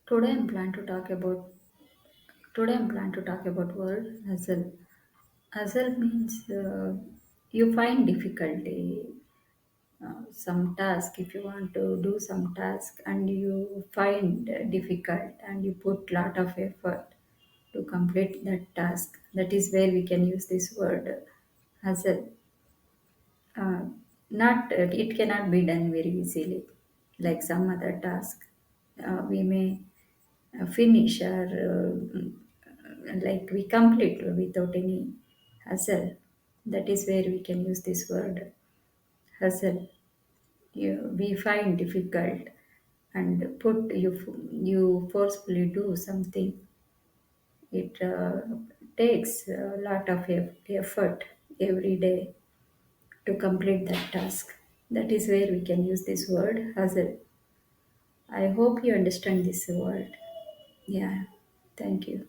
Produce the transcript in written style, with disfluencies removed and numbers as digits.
Today I'm plan to talk about Today I'm plan to talk about word hustle. Hustle means you find difficulty some task if you want to do some task and you find difficult and you put lot of effort to complete that task. That is where we can use this word hustle. Not it cannot be done very easily like some other task. We may finish or like we complete without any hustle. That is where we can use this word hustle. We find difficult and put you forcefully do something. It takes a lot of effort every day to complete that task. That is where we can use this word hustle. I hope you understand this word. Yeah, thank you.